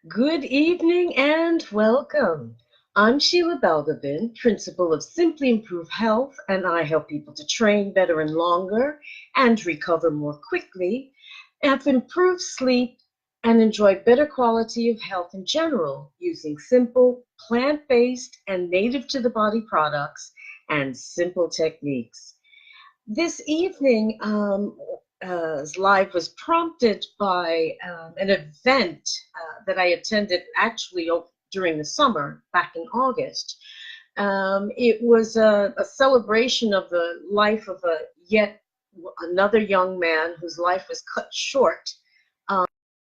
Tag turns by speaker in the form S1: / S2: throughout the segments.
S1: Good evening and welcome. I'm Sheila Belgavin, principal of Simply Improve Health, and I help people to train better and longer and recover more quickly, have improved sleep, and enjoy better quality of health in general using simple, plant-based, and native to the body products and simple techniques. This evening, live was prompted by an event that I attended actually during the summer back in August. It was a celebration of the life of a yet another young man whose life was cut short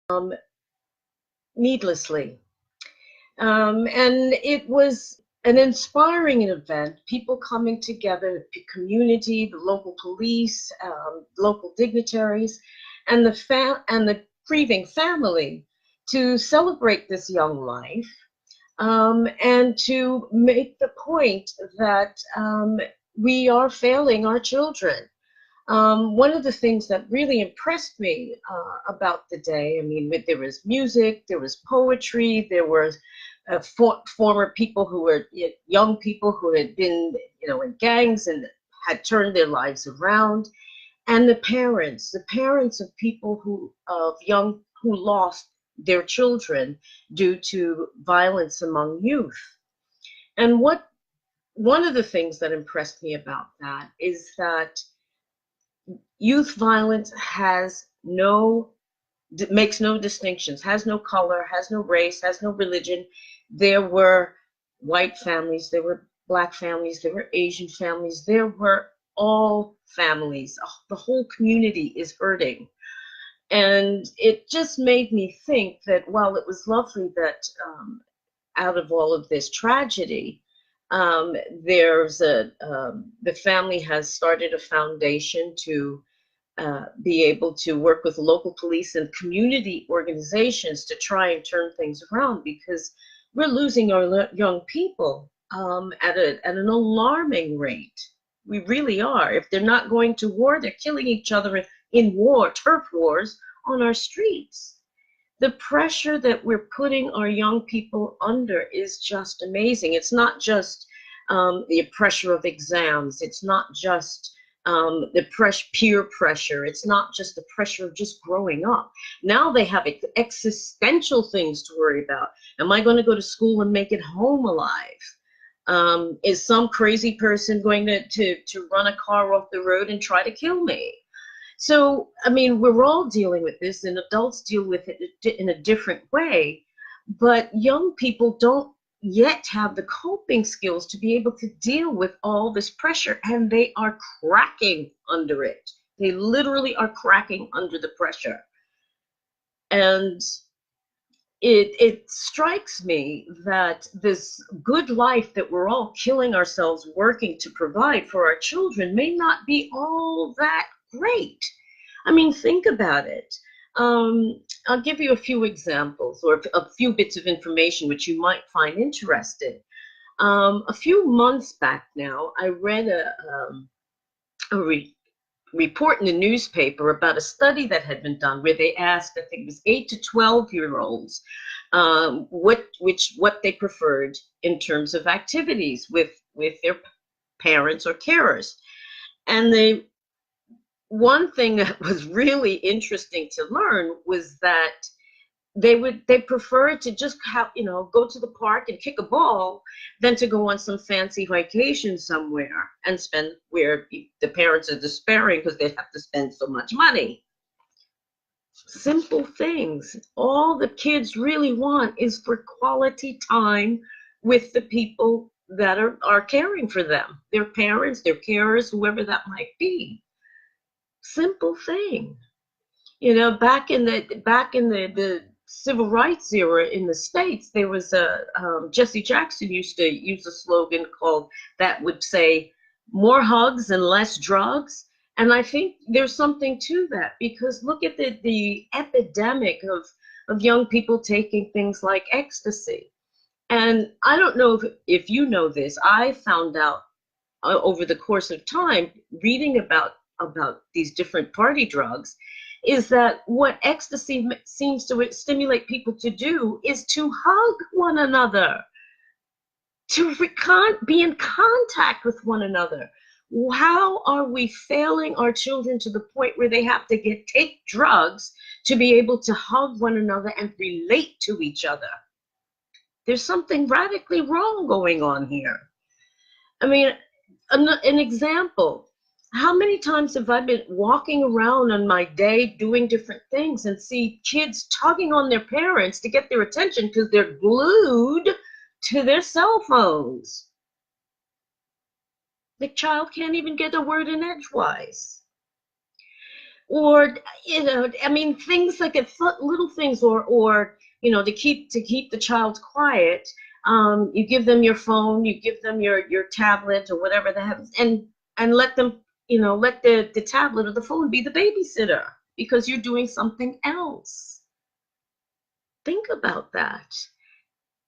S1: um, needlessly. And it was an inspiring event, people coming together, the community, the local police, local dignitaries, and the grieving family to celebrate this young life and to make the point that we are failing our children. One of the things that really impressed me about the day, I mean, there was music, there was poetry, there were former people who were young people who had been, in gangs and had turned their lives around, and the parents of people of young who lost their children due to violence among youth. And one of the things that impressed me about that is that youth violence makes no distinctions, has no color, has no race, has no religion. There were white families, there were black families, there were Asian families, there were all families. The whole community is hurting. And it just made me think that while it was lovely that out of all of this tragedy, um, the family has started a foundation to be able to work with local police and community organizations to try and turn things around, because we're losing our young people at an alarming rate. We really are. If they're not going to war, they're killing each other in war, turf wars on our streets. The pressure that we're putting our young people under is just amazing. It's not just the pressure of exams. It's not just the peer pressure. It's not just the pressure of just growing up. Now they have existential things to worry about. Am I going to go to school and make it home alive? Is some crazy person going to run a car off the road and try to kill me? So, I mean, we're all dealing with this, and adults deal with it in a different way. But young people don't yet have the coping skills to be able to deal with all this pressure, and they are cracking under it. They literally are cracking under the pressure. And it strikes me that this good life that we're all killing ourselves working to provide for our children may not be all that great. I mean, think about it. I'll give you a few examples or a few bits of information which you might find interesting. A few months back now, I read a report in the newspaper about a study that had been done where they asked, I think it was 8 to 12-year-olds, what they preferred in terms of activities with their parents or carers. And one thing that was really interesting to learn was that they prefer to just go to the park and kick a ball than to go on some fancy vacation somewhere and spend where the parents are despairing because they have to spend so much money. Simple things. All the kids really want is for quality time with the people that are caring for them, their parents, their carers, whoever that might be. Simple thing. Back in the civil rights era in the States, there was Jesse Jackson used to use a slogan called that would say more hugs and less drugs. And I think there's something to that, because look at the epidemic of young people taking things like ecstasy. And I don't know if you know this. I found out over the course of time reading about these different party drugs, is that what ecstasy seems to stimulate people to do is to hug one another, to be in contact with one another. How are we failing our children to the point where they have to take drugs to be able to hug one another and relate to each other? There's something radically wrong going on here. I mean, an example. How many times have I been walking around on my day doing different things and see kids tugging on their parents to get their attention because they're glued to their cell phones? The child can't even get a word in edgewise. Or, I mean, things like little things, or to keep the child quiet, you give them your phone, you give them your tablet or whatever they have, and let them, let the tablet or the phone be the babysitter because you're doing something else. Think about that.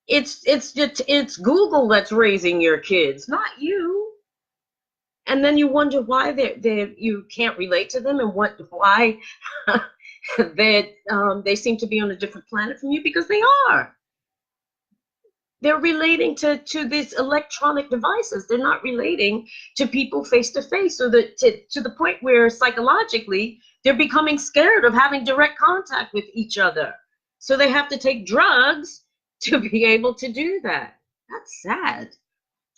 S1: It's Google that's raising your kids, not you. And then you wonder why you can't relate to them, and why they seem to be on a different planet from you, because they are. They're relating to these electronic devices. They're not relating to people face to face, so that to the point where psychologically they're becoming scared of having direct contact with each other. So they have to take drugs to be able to do that. That's sad.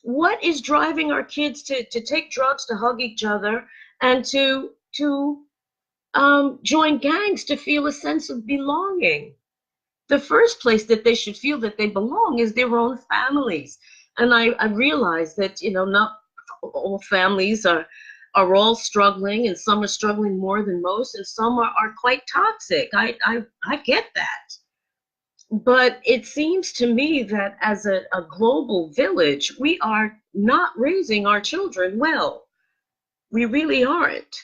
S1: What is driving our kids to take drugs, to hug each other, and to join gangs to feel a sense of belonging? The first place that they should feel that they belong is their own families. And I realize that, not all families are all struggling, and some are struggling more than most, and some are quite toxic. I get that. But it seems to me that as a global village, we are not raising our children well. We really aren't.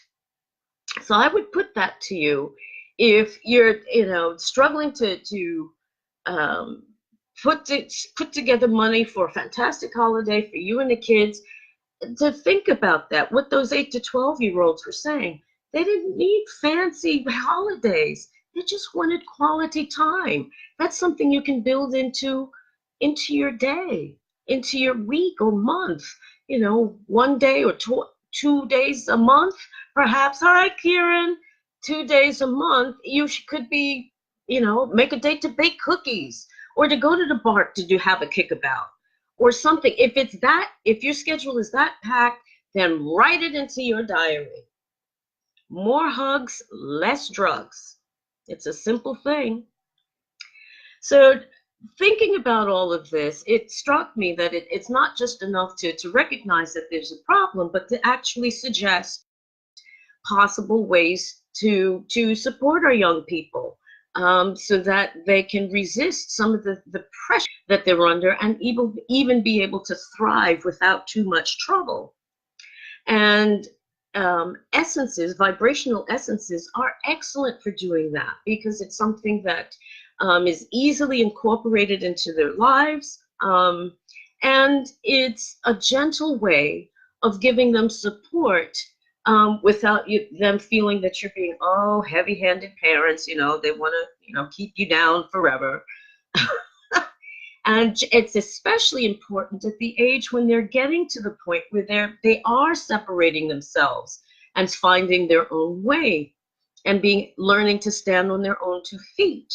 S1: So I would put that to you. If you're, struggling to put together money for a fantastic holiday for you and the kids, to think about that, what those 8 to 12-year-olds were saying. They didn't need fancy holidays. They just wanted quality time. That's something you can build into your day, into your week or month. 1 day or 2 days a month, perhaps. Hi, Kieran. 2 days a month, you could be, make a date to bake cookies, or to go to the park to have a kickabout, or something. If your schedule is that packed, then write it into your diary. More hugs, less drugs. It's a simple thing. So thinking about all of this, it struck me that it's not just enough to recognize that there's a problem, but to actually suggest possible ways to support our young people, so that they can resist some of the pressure that they're under, and even be able to thrive without too much trouble. And vibrational essences are excellent for doing that, because it's something that is easily incorporated into their lives, and it's a gentle way of giving them support, without them feeling that you're being, heavy-handed parents. They want to keep you down forever. And it's especially important at the age when they're getting to the point where they are separating themselves and finding their own way, and learning to stand on their own 2 feet.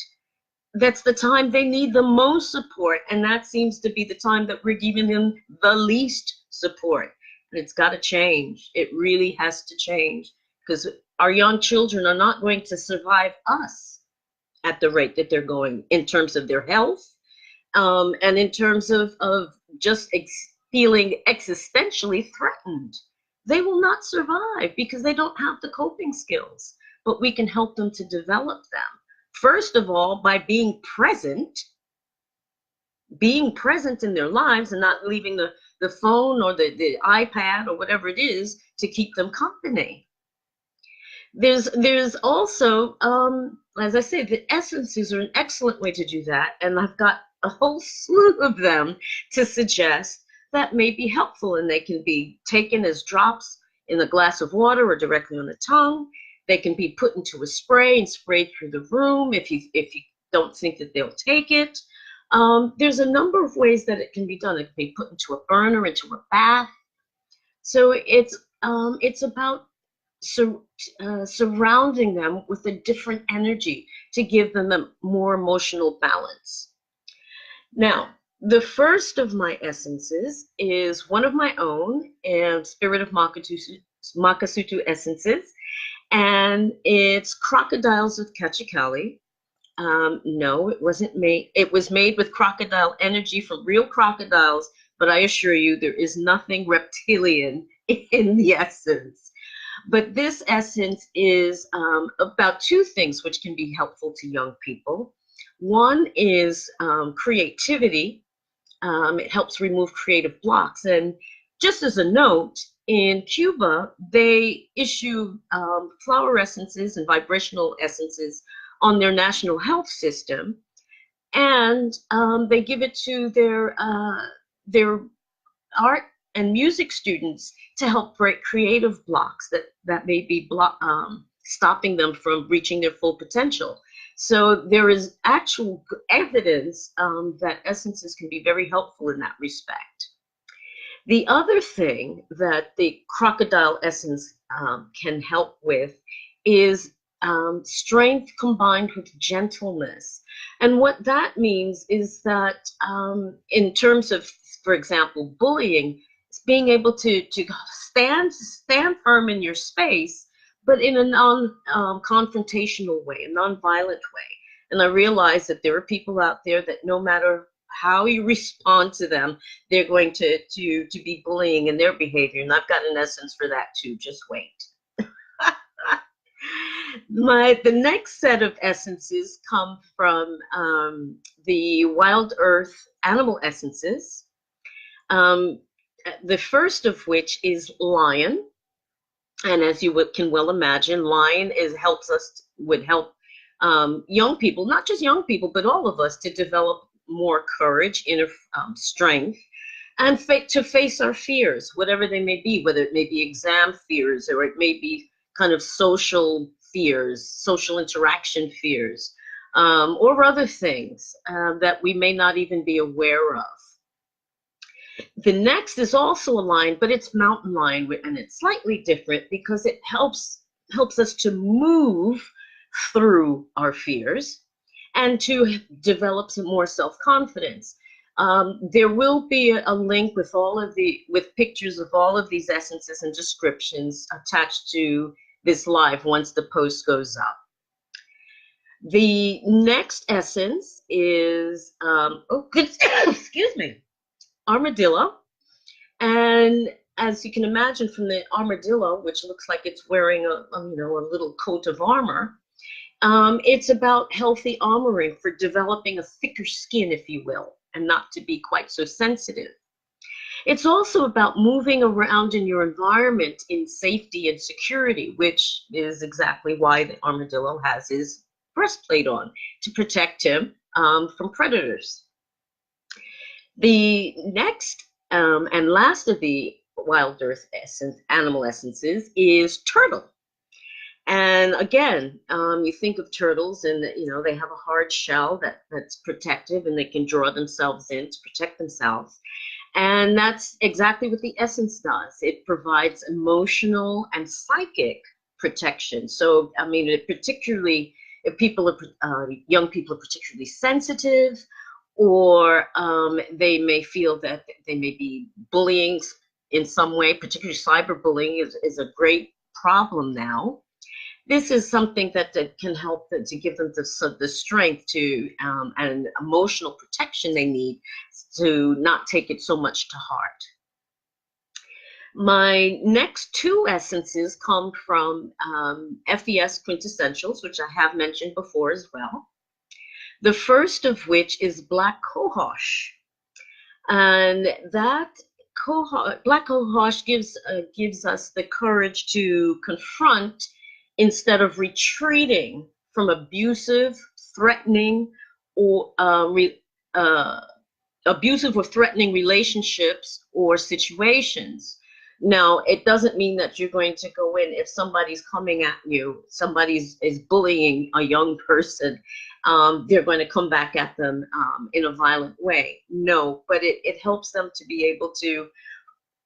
S1: That's the time they need the most support, and that seems to be the time that we're giving them the least support. And it's got to change. It really has to change, because our young children are not going to survive us at the rate that they're going, in terms of their health, and in terms of just feeling existentially threatened. They will not survive because they don't have the coping skills, but we can help them to develop them. First of all, by being present in their lives, and not leaving the phone or the iPad or whatever it is to keep them company. There's also, as I say, the essences are an excellent way to do that, and I've got a whole slew of them to suggest that may be helpful, and they can be taken as drops in a glass of water or directly on the tongue. They can be put into a spray and sprayed through the room if you don't think that they'll take it. There's a number of ways that it can be done. It can be put into a burner, into a bath. So it's about surrounding them with a different energy to give them a more emotional balance. Now, the first of my essences is one of my own, and Spirit of Makasutu essences, and it's crocodiles with Kachikali. No, it wasn't made. It was made with crocodile energy from real crocodiles, but I assure you there is nothing reptilian in the essence. But this essence is about two things which can be helpful to young people. One is creativity. It helps remove creative blocks. And just as a note, in Cuba, they issue flower essences and vibrational essences on their national health system, and they give it to their art and music students to help break creative blocks that may be stopping them from reaching their full potential. So there is actual evidence that essences can be very helpful in that respect. The other thing that the crocodile essence can help with is strength combined with gentleness. And what that means is that in terms of, for example, bullying, it's being able to stand firm in your space, but in a non-confrontational way, a non-violent way. And I realize that there are people out there that no matter how you respond to them, they're going to be bullying in their behavior. And I've got an essence for that too. Just wait. The next set of essences come from the Wild Earth animal essences. The first of which is lion, and as you can well imagine, lion would help young people, not just young people, but all of us, to develop more courage, inner strength, and to face our fears, whatever they may be, whether it may be exam fears or it may be kind of social fears, social interaction fears, or other things that we may not even be aware of. The next is also a lion, but it's mountain lion, and it's slightly different because it helps us to move through our fears and to develop some more self-confidence. There will be a link with pictures of all of these essences and descriptions attached to this live once the post goes up. The next essence is excuse me, armadillo. And as you can imagine from the armadillo, which looks like it's wearing a little coat of armor, it's about healthy armoring for developing a thicker skin, if you will, and not to be quite so sensitive. It's also about moving around in your environment in safety and security, which is exactly why the armadillo has his breastplate on, to protect him from predators. The next and last of the Wild Earth animal essences is turtle. And again, you think of turtles and they have a hard shell that's protective, and they can draw themselves in to protect themselves. And that's exactly what the essence does. It provides emotional and psychic protection. So, I mean, particularly if young people are particularly sensitive, or they may feel that they may be bullying in some way, particularly cyberbullying is a great problem now. This is something that can help them to give them the strength to and emotional protection they need to not take it so much to heart. My next two essences come from FES Quintessentials, which I have mentioned before as well. The first of which is Black Cohosh. And that Black Cohosh gives us the courage to confront instead of retreating from abusive, threatening, or abusive or threatening relationships or situations. Now, it doesn't mean that you're going to go in if somebody's coming at you, somebody's is bullying a young person, they're going to come back at them in a violent way. No, but it helps them to be able to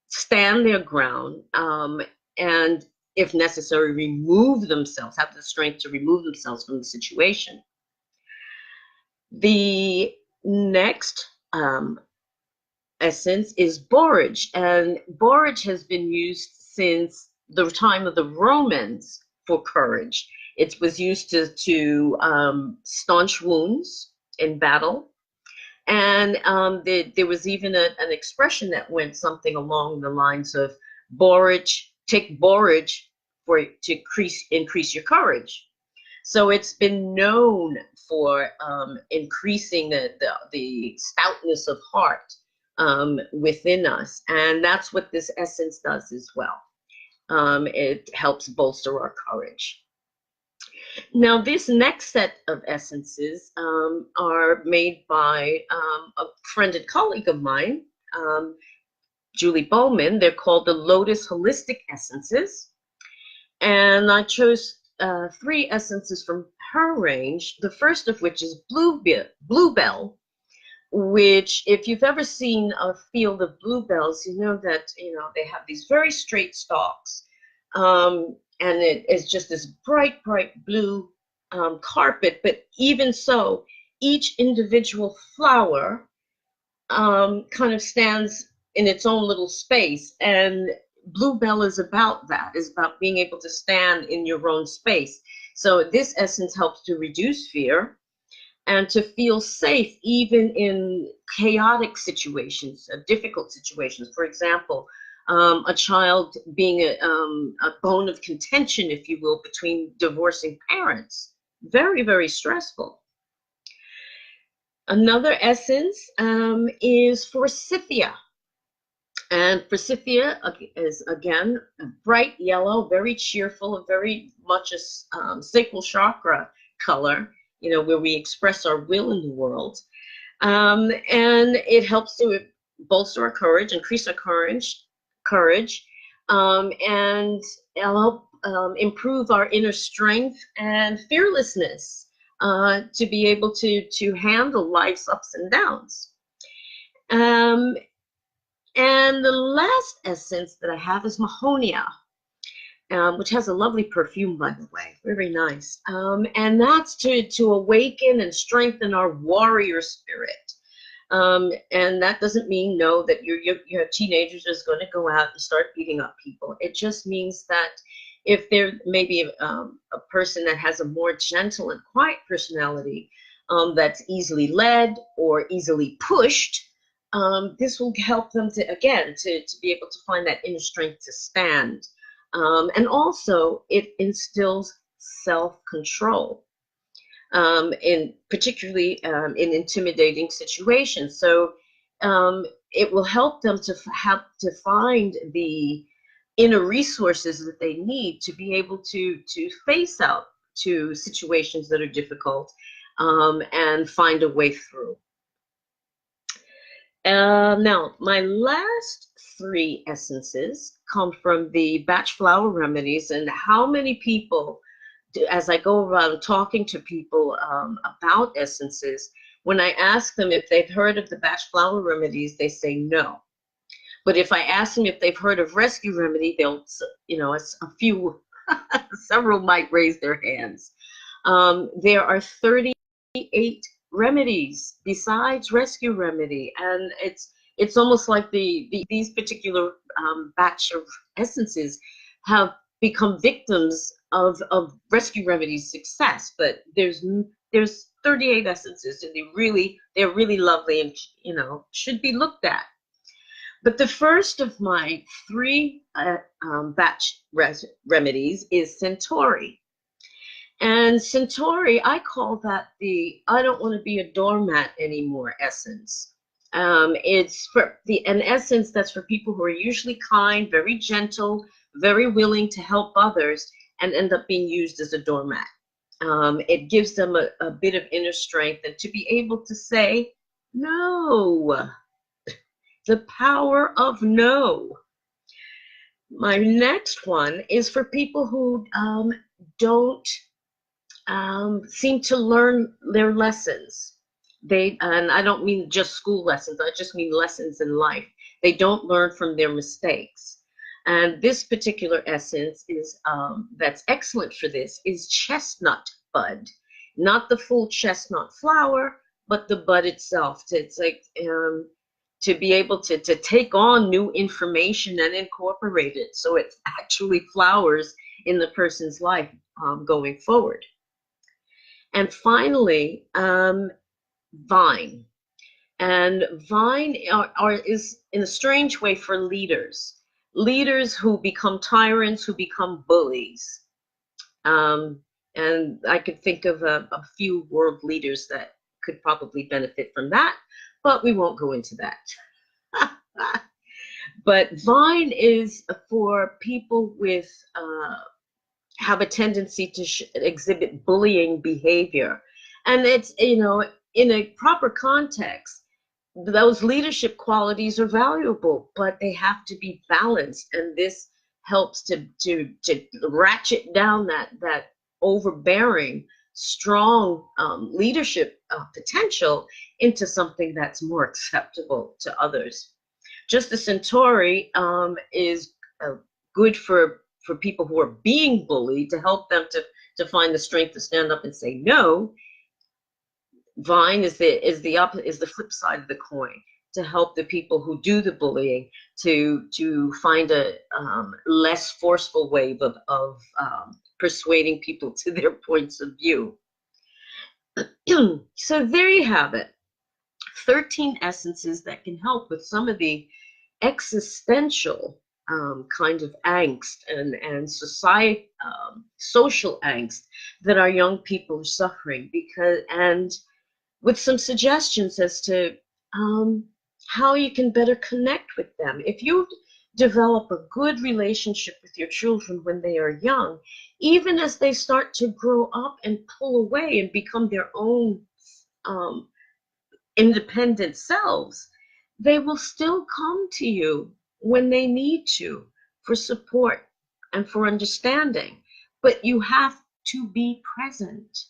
S1: stand their ground, and, if necessary, remove themselves, have the strength to remove themselves from the situation. The next essence is borage, and borage has been used since the time of the Romans for courage. It was used to staunch wounds in battle, and there was even an expression that went something along the lines of borage, take borage to increase your courage. So it's been known for increasing the stoutness of heart within us. And that's what this essence does as well. It helps bolster our courage. Now, this next set of essences are made by a friend and colleague of mine, Julie Bowman. They're called the Lotus Holistic Essences. And I chose 3 essences from her range, the first of which is Bluebell, which, if you've ever seen a field of bluebells, you know that they have these very straight stalks, and it is just this bright, bright blue carpet. But even so, each individual flower kind of stands in its own little space, and Bluebell is about that, is about being able to stand in your own space. So this essence helps to reduce fear and to feel safe even in chaotic situations, difficult situations. For example, a child being a bone of contention, if you will, between divorcing parents. Very, very stressful. Another essence is Forsythia. And Forsythia is, again, a bright yellow, very cheerful, very much a sacral chakra color, where we express our will in the world. And it helps to bolster our courage, increase our courage, and help improve our inner strength and fearlessness to be able to handle life's ups and downs. And the last essence that I have is Mahonia, which has a lovely perfume, by the way, very nice. And that's to awaken and strengthen our warrior spirit. And that doesn't mean, no, that your teenagers is going to go out and start beating up people. It just means that if there may be a person that has a more gentle and quiet personality, that's easily led or easily pushed, this will help them to be able to find that inner strength to stand. And also, it instills self-control, particularly in intimidating situations. So it will help them to find the inner resources that they need to be able to face out to situations that are difficult, and find a way through. Now, my last 3 essences come from the Batch Flower Remedies. And how many people, as I go around talking to people about essences, when I ask them if they've heard of the Batch Flower Remedies, they say no. But if I ask them if they've heard of Rescue Remedy, they'll, a few, several might raise their hands. There are 38 remedies besides Rescue Remedy, and it's almost like these particular batch of essences have become victims of Rescue Remedy's success. But there's 38 essences, and they're really lovely, and should be looked at. But the first of my 3 batch remedies is Centauri. And Centauri, I call that the I don't want to be a doormat anymore essence. It's an essence that's for people who are usually kind, very gentle, very willing to help others, and end up being used as a doormat. It gives them a bit of inner strength, and to be able to say no. The power of no. My next one is for people who don't seem to learn their lessons. And I don't mean just school lessons, I just mean lessons in life. They don't learn from their mistakes. And this particular essence is that's excellent for this is chestnut bud, not the full chestnut flower, but the bud itself. It's like to be able to take on new information and incorporate it so it actually flowers in the person's life going forward. And finally, vine. And vine is in a strange way for leaders, leaders who become tyrants, who become bullies. Um, and I could think of a few world leaders that could probably benefit from that, but we won't go into that. But vine is for people with have a tendency to exhibit bullying behavior. And it's, in a proper context, those leadership qualities are valuable, but they have to be balanced. And this helps to ratchet down that overbearing, strong leadership potential into something that's more acceptable to others. Just the Centauri is good for people who are being bullied to help them to find the strength to stand up and say no. Vine is the flip side of the coin to help the people who do the bullying to find a less forceful way of persuading people to their points of view. So there you have it. 13 essences that can help with some of the existential kind of angst and social angst that our young people are suffering, and with some suggestions as to how you can better connect with them. If you develop a good relationship with your children when they are young, even as they start to grow up and pull away and become their own um, independent selves, they will still come to you when they need to for support and for understanding. But you have to be present.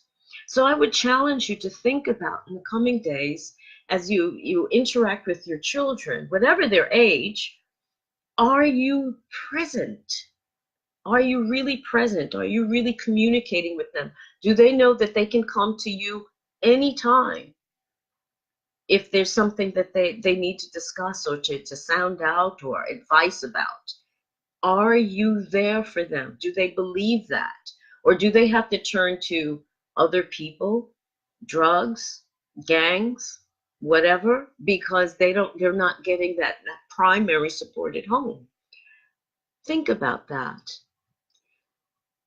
S1: So I would challenge you to think about in the coming days as you interact with your children, whatever their age, are you present? Are you really present? Are you really communicating with them? Do they know that they can come to you anytime if there's something that they need to discuss or to sound out or advice about? Are you there for them? Do they believe that? Or do they have to turn to other people, drugs, gangs, whatever, because they're not getting that primary support at home? Think about that.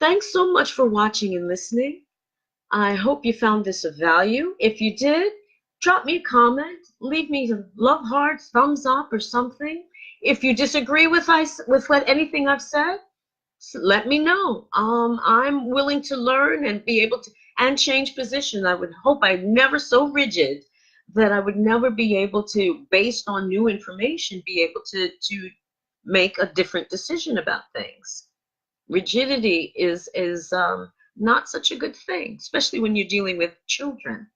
S1: Thanks so much for watching and listening. I hope you found this of value. If you did, drop me a comment, leave me a love hearts, thumbs up, or something. If you disagree with what anything I've said, let me know. I'm willing to learn and be able to and change position. I would hope I'm never so rigid that I would never be able to, based on new information, be able to make a different decision about things. Rigidity is not such a good thing, especially when you're dealing with children.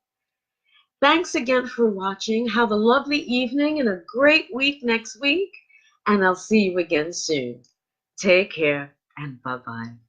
S1: Thanks again for watching. Have a lovely evening and a great week next week, and I'll see you again soon. Take care and bye-bye.